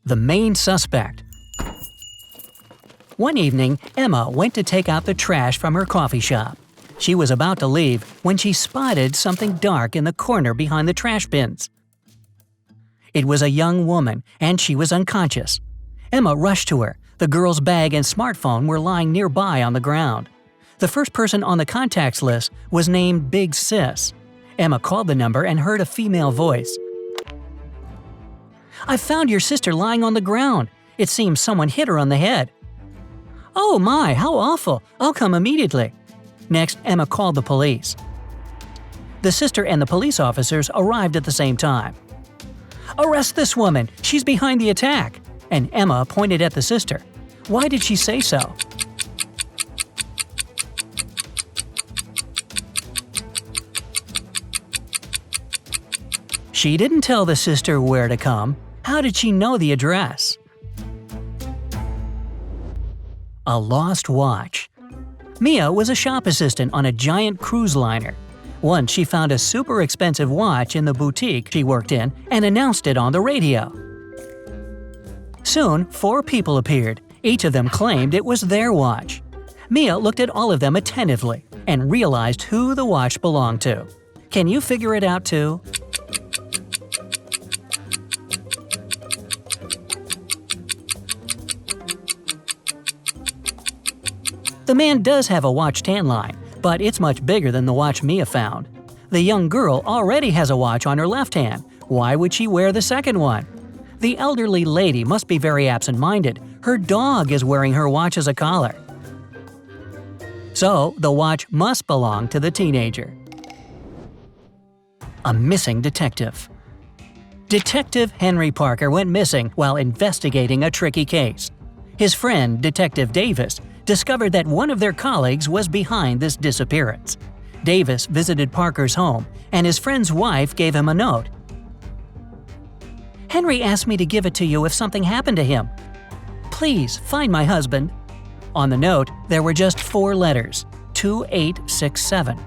The main suspect. One evening, Emma went to take out the trash from her coffee shop. She was about to leave when she spotted something dark in the corner behind the trash bins. It was a young woman, and she was unconscious. Emma rushed to her. The girl's bag and smartphone were lying nearby on the ground. The first person on the contacts list was named Big Sis. Emma called the number and heard a female voice. "I found your sister lying on the ground. It seems someone hit her on the head." "Oh my, how awful! I'll come immediately." Next, Emma called the police. The sister and the police officers arrived at the same time. "Arrest this woman! She's behind the attack!" And Emma pointed at the sister. Why did she say so? She didn't tell the sister where to come. How did she know the address? A lost watch. Mia was a shop assistant on a giant cruise liner. Once she found a super expensive watch in the boutique she worked in and announced it on the radio. Soon, 4 people appeared. Each of them claimed it was their watch. Mia looked at all of them attentively and realized who the watch belonged to. Can you figure it out too? The man does have a watch tan line, but it's much bigger than the watch Mia found. The young girl already has a watch on her left hand. Why would she wear the second one? The elderly lady must be very absent-minded. Her dog is wearing her watch as a collar. So, the watch must belong to the teenager. A missing detective. Detective Henry Parker went missing while investigating a tricky case. His friend, Detective Davis, discovered that one of their colleagues was behind this disappearance. Davis visited Parker's home, and his friend's wife gave him a note. "Henry asked me to give it to you if something happened to him. Please find my husband." On the note, there were just 4 letters, 2867.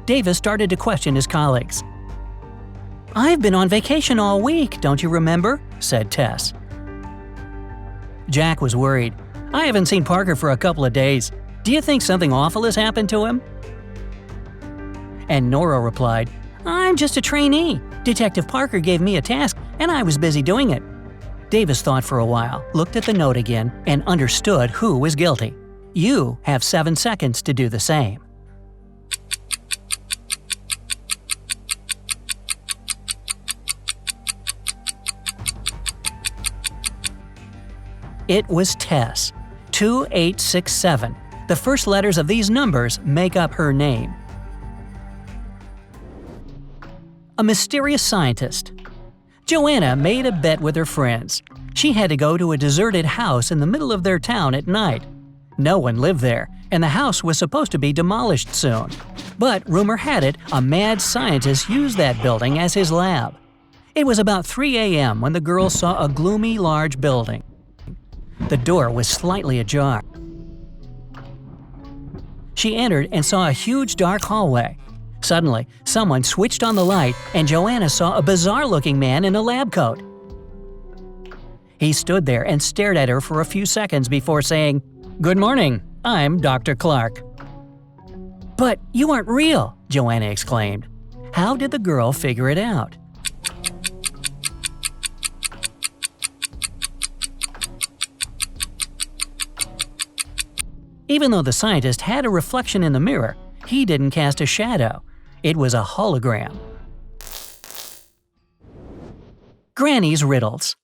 Davis started to question his colleagues. "I've been on vacation all week, don't you remember?" said Tess. Jack was worried. "I haven't seen Parker for a couple of days. Do you think something awful has happened to him?" And Nora replied, "I'm just a trainee. Detective Parker gave me a task, and I was busy doing it." Davis thought for a while, looked at the note again, and understood who was guilty. You have 7 seconds to do the same. It was Tess. 2867. The first letters of these numbers make up her name. A mysterious scientist. Joanna made a bet with her friends. She had to go to a deserted house in the middle of their town at night. No one lived there, and the house was supposed to be demolished soon. But rumor had it a mad scientist used that building as his lab. It was about 3 a.m. when the girls saw a gloomy, large building. The door was slightly ajar. She entered and saw a huge dark hallway. Suddenly, someone switched on the light and Joanna saw a bizarre-looking man in a lab coat. He stood there and stared at her for a few seconds before saying, "Good morning, I'm Dr. Clark." "But you aren't real," Joanna exclaimed. How did the girl figure it out? Even though the scientist had a reflection in the mirror, he didn't cast a shadow. It was a hologram. Granny's Riddles.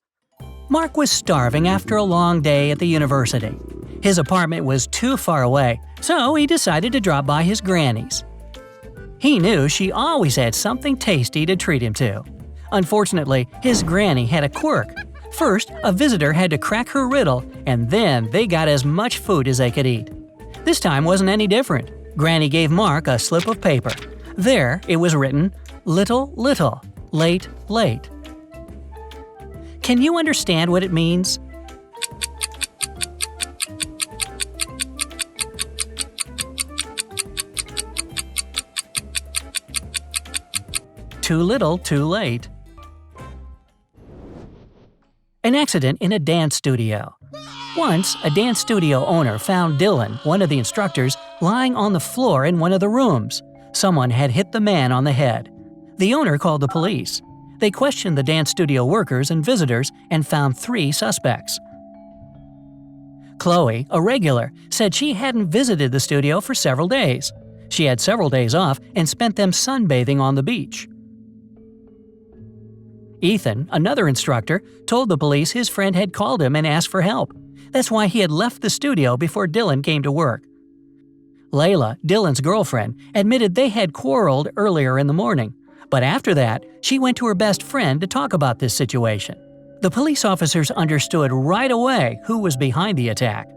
Mark was starving after a long day at the university. His apartment was too far away, so he decided to drop by his granny's. He knew she always had something tasty to treat him to. Unfortunately, his granny had a quirk. First, a visitor had to crack her riddle, and then they got as much food as they could eat. This time wasn't any different. Granny gave Mark a slip of paper. There, it was written, "Little, little, late, late." Can you understand what it means? Too little, too late. An accident in a dance studio. Once, a dance studio owner found Dylan, one of the instructors, lying on the floor in one of the rooms. Someone had hit the man on the head. The owner called the police. They questioned the dance studio workers and visitors and found 3 suspects. Chloe, a regular, said she hadn't visited the studio for several days. She had several days off and spent them sunbathing on the beach. Ethan, another instructor, told the police his friend had called him and asked for help. That's why he had left the studio before Dylan came to work. Layla, Dylan's girlfriend, admitted they had quarreled earlier in the morning, but after that, she went to her best friend to talk about this situation. The police officers understood right away who was behind the attack.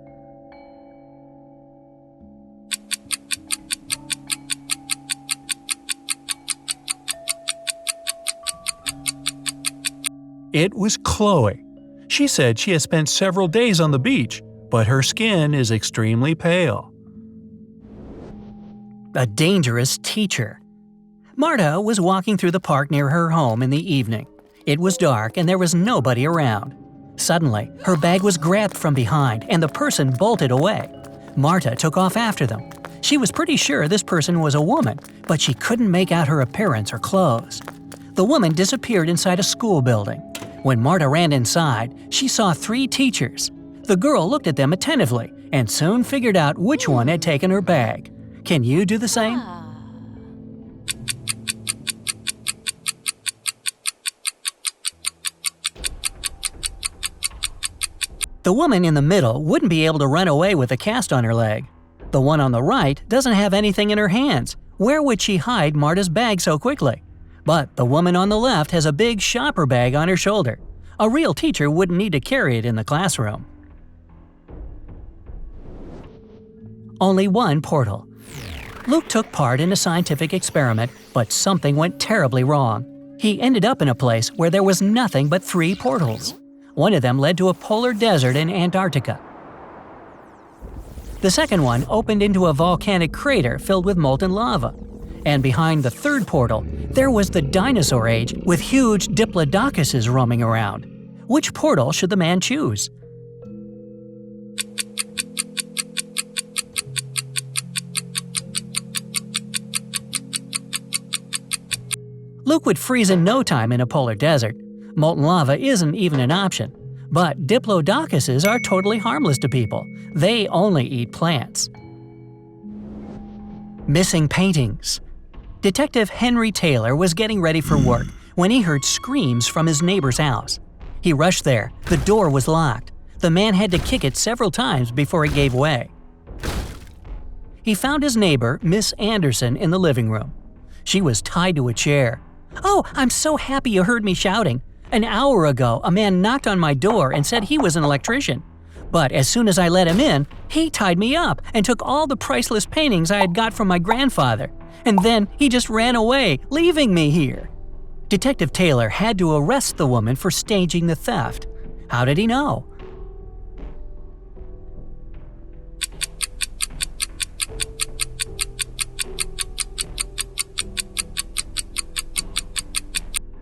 It was Chloe. She said she has spent several days on the beach, but her skin is extremely pale. A dangerous teacher. Marta was walking through the park near her home in the evening. It was dark and there was nobody around. Suddenly, her bag was grabbed from behind and the person bolted away. Marta took off after them. She was pretty sure this person was a woman, but she couldn't make out her appearance or clothes. The woman disappeared inside a school building. When Marta ran inside, she saw 3 teachers. The girl looked at them attentively and soon figured out which one had taken her bag. Can you do the same? The woman in the middle wouldn't be able to run away with a cast on her leg. The one on the right doesn't have anything in her hands. Where would she hide Marta's bag so quickly? But the woman on the left has a big shopper bag on her shoulder. A real teacher wouldn't need to carry it in the classroom. Only one portal. Luke took part in a scientific experiment, but something went terribly wrong. He ended up in a place where there was nothing but 3 portals. One of them led to a polar desert in Antarctica. The second one opened into a volcanic crater filled with molten lava. And behind the third portal, there was the dinosaur age with huge diplodocuses roaming around. Which portal should the man choose? Luke would freeze in no time in a polar desert. Molten lava isn't even an option. But diplodocuses are totally harmless to people. They only eat plants. Missing paintings. Detective Henry Taylor was getting ready for work when he heard screams from his neighbor's house. He rushed there. The door was locked. The man had to kick it several times before it gave way. He found his neighbor, Miss Anderson, in the living room. She was tied to a chair. "Oh, I'm so happy you heard me shouting. An hour ago, a man knocked on my door and said he was an electrician. But as soon as I let him in, he tied me up and took all the priceless paintings I had got from my grandfather. And then he just ran away, leaving me here." Detective Taylor had to arrest the woman for staging the theft. How did he know?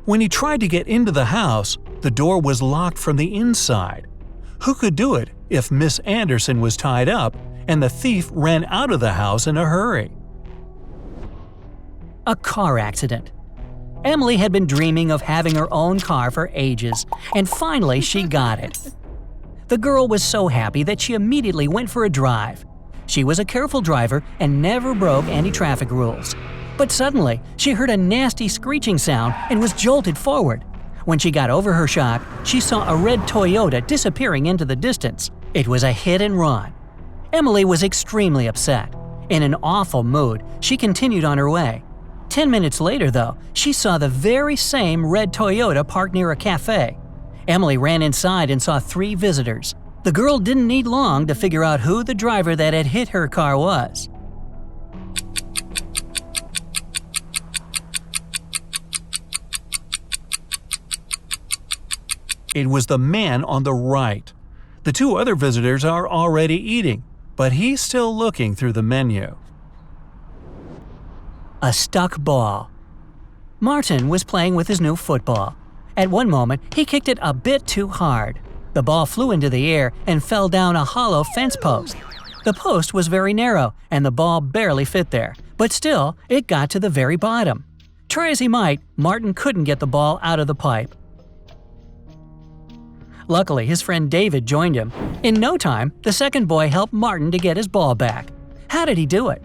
When he tried to get into the house, the door was locked from the inside. Who could do it if Miss Anderson was tied up and the thief ran out of the house in a hurry? A car accident. Emily had been dreaming of having her own car for ages, and finally she got it. The girl was so happy that she immediately went for a drive. She was a careful driver and never broke any traffic rules. But suddenly, she heard a nasty screeching sound and was jolted forward. When she got over her shock, she saw a red Toyota disappearing into the distance. It was a hit and run. Emily was extremely upset. In an awful mood, she continued on her way. 10 minutes later, though, she saw the very same red Toyota parked near a cafe. Emily ran inside and saw 3 visitors. The girl didn't need long to figure out who the driver that had hit her car was. It was the man on the right. The 2 other visitors are already eating, but he's still looking through the menu. A stuck ball. Martin was playing with his new football. At one moment, he kicked it a bit too hard. The ball flew into the air and fell down a hollow fence post. The post was very narrow, and the ball barely fit there, but still, it got to the very bottom. Try as he might, Martin couldn't get the ball out of the pipe. Luckily, his friend David joined him. In no time, the second boy helped Martin to get his ball back. How did he do it?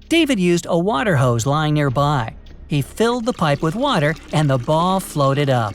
David used a water hose lying nearby. He filled the pipe with water and the ball floated up.